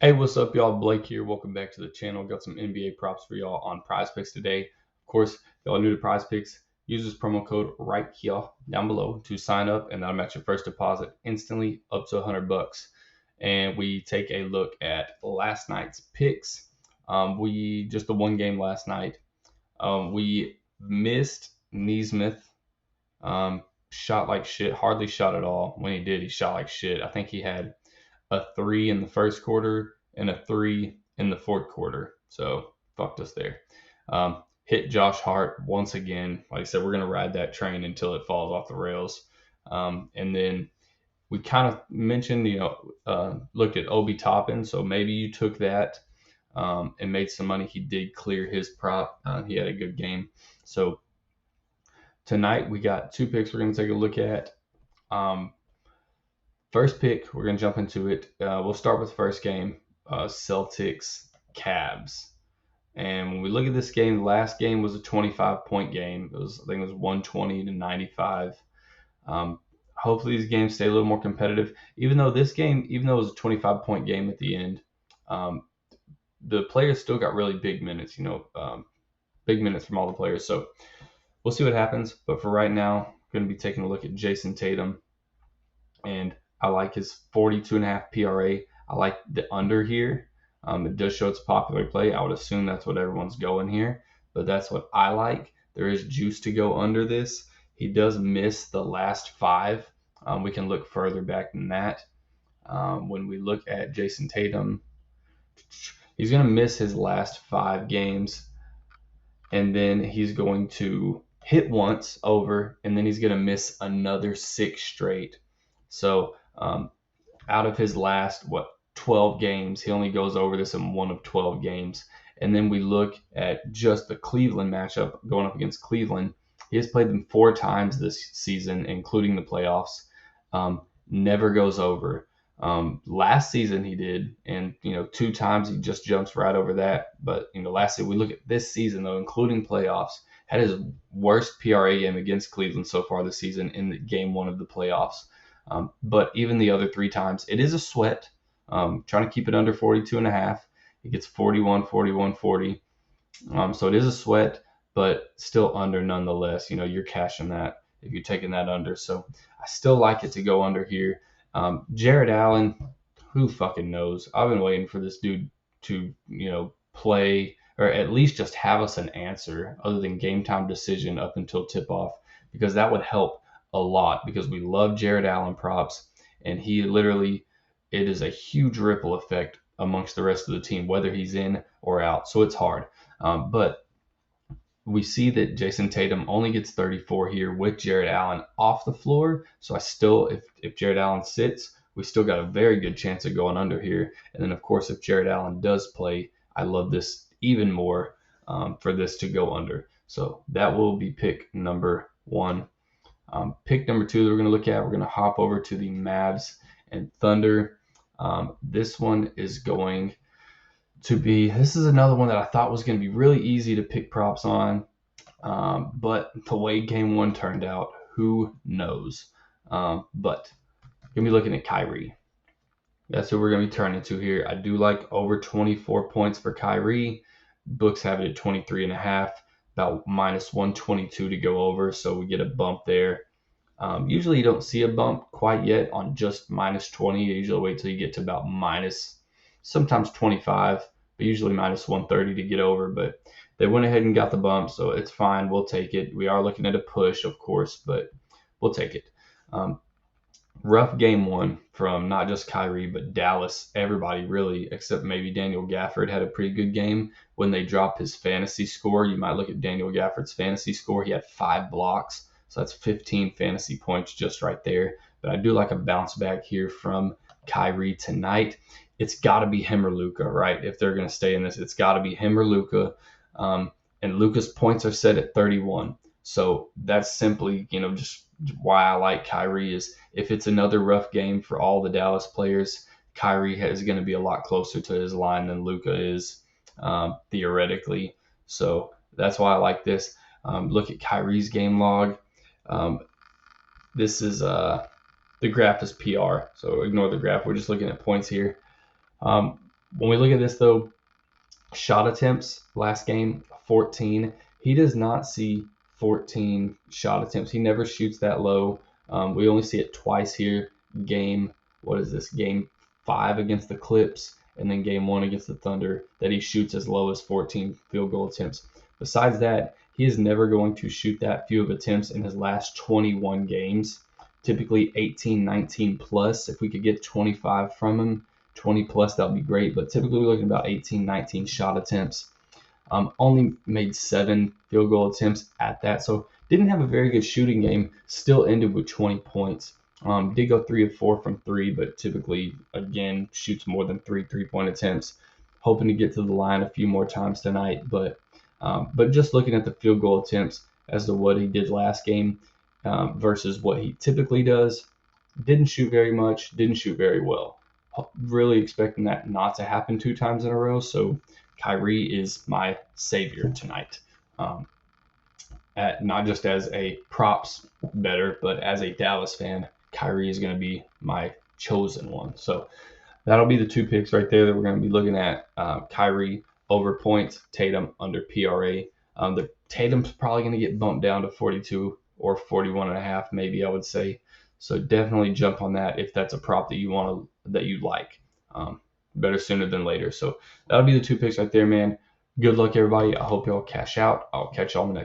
Hey, what's up, y'all? Blake here. Welcome back to the channel. Got some NBA props for y'all on PrizePicks today. Of course, if y'all are new to PrizePicks, use this promo code right here down below to sign up, and that'll match your first deposit instantly up to $100. And we take a look at last night's picks. We just the one game last night. We missed Neesmith. Shot like shit. Hardly shot at all. When he did, he shot like shit. I think he had a 3 in the first quarter and a 3 in the fourth quarter. So fucked us there. Hit Josh Hart once again. Like I said, we're going to ride that train until it falls off the rails. And then we kind of mentioned, looked at Obi Toppin. So maybe you took that and made some money. He did clear his prop. He had a good game. So tonight we got two picks we're going to take a look at. First pick, we're going to jump into it. We'll start with the first game, Celtics Cavs. And when we look at this game, the last game was a 25-point game. I think it was 120 to 95. Hopefully these games stay a little more competitive. Even though it was a 25-point game at the end, the players still got really big minutes, big minutes from all the players. So we'll see what happens. But for right now, I'm going to be taking a look at Jason Tatum. And I like his 42.5 PRA. I like the under here. It does show it's a popular play. I would assume that's what everyone's going here, but that's what I like. There is juice to go under this. He does miss the last 5. We can look further back than that. When we look at Jason Tatum, he's going to miss his last 5 games, and then he's going to hit once over, and then he's going to miss another 6 straight. So out of his last, 12 games, he only goes over this in 1 of 12 games. And then we look at just the Cleveland matchup going up against Cleveland. He has played them 4 times this season, including the playoffs. Never goes over. Last season he did, and 2 times he just jumps right over that. But lastly, we look at this season though, including playoffs, had his worst PRA game against Cleveland so far this season in the game 1 of the playoffs. But even the other 3 times, it is a sweat. Trying to keep it under 42.5. It gets 41, 41, 40. So it is a sweat, but still under nonetheless. You're cashing that if you're taking that under. So I still like it to go under here. Jared Allen, who fucking knows? I've been waiting for this dude to, play or at least just have us an answer other than game time decision up until tip off, because that would help a lot, because we love Jared Allen props, and it is a huge ripple effect amongst the rest of the team, whether he's in or out. So it's hard. But we see that Jason Tatum only gets 34 here with Jared Allen off the floor. So if Jared Allen sits, we still got a very good chance of going under here. And then, of course, if Jared Allen does play, I love this even more for this to go under. So that will be pick number 1. Pick number 2 that we're going to look at, we're going to hop over to the Mavs and Thunder. This one is going to be, this is another one that I thought was going to be really easy to pick props on, but the way game 1 turned out, who knows? But going to be looking at Kyrie. That's who we're going to be turning to here. I do like over 24 points for Kyrie. Books have it at 23.5. About minus 122 to go over, so we get a bump there. Usually you don't see a bump quite yet on just minus 20. You usually wait till you get to about minus, sometimes 25, but usually minus 130 to get over. But they went ahead and got the bump, so it's fine. We'll take it. We are looking at a push, of course, but we'll take it. Rough game 1 from not just Kyrie, but Dallas. Everybody really, except maybe Daniel Gafford, had a pretty good game. When they dropped his fantasy score, you might look at Daniel Gafford's fantasy score. He had 5 blocks, so that's 15 fantasy points just right there. But I do like a bounce back here from Kyrie tonight. It's got to be him or Luka, right? If they're going to stay in this, it's got to be him or Luka. And Luka's points are set at 31. So that's simply, just why I like Kyrie is if it's another rough game for all the Dallas players, Kyrie is going to be a lot closer to his line than Luka is theoretically. So that's why I like this. Look at Kyrie's game log. This is the graph is PR, so ignore the graph. We're just looking at points here. When we look at this though, shot attempts last game 14. He does not see 14 shot attempts. He never shoots that low. We only see it twice here. What is this? Game 5 against the Clips, and then game 1 against the Thunder, that he shoots as low as 14 field goal attempts. Besides that, he is never going to shoot that few of attempts in his last 21 games. Typically 18, 19 plus. If we could get 25 from him, 20 plus, that would be great. But typically we're looking at about 18, 19 shot attempts. Only made 7 field goal attempts at that. So didn't have a very good shooting game. Still ended with 20 points. Did go 3 of 4 from 3, but typically, again, shoots more than 3 3-point attempts. Hoping to get to the line a few more times tonight. But just looking at the field goal attempts as to what he did last game versus what he typically does, didn't shoot very much, didn't shoot very well. Really expecting that not to happen 2 times in a row. So Kyrie is my savior tonight. Not just as a props better, but as a Dallas fan, Kyrie is going to be my chosen one. So that'll be the 2 picks right there that we're going to be looking at. Kyrie over points, Tatum under PRA. The Tatum's probably going to get bumped down to 42 or 41.5, maybe I would say. So definitely jump on that if that's a prop that you like. Better sooner than later. So that'll be the 2 picks right there, man. Good luck, everybody. I hope y'all cash out. I'll catch y'all in the next.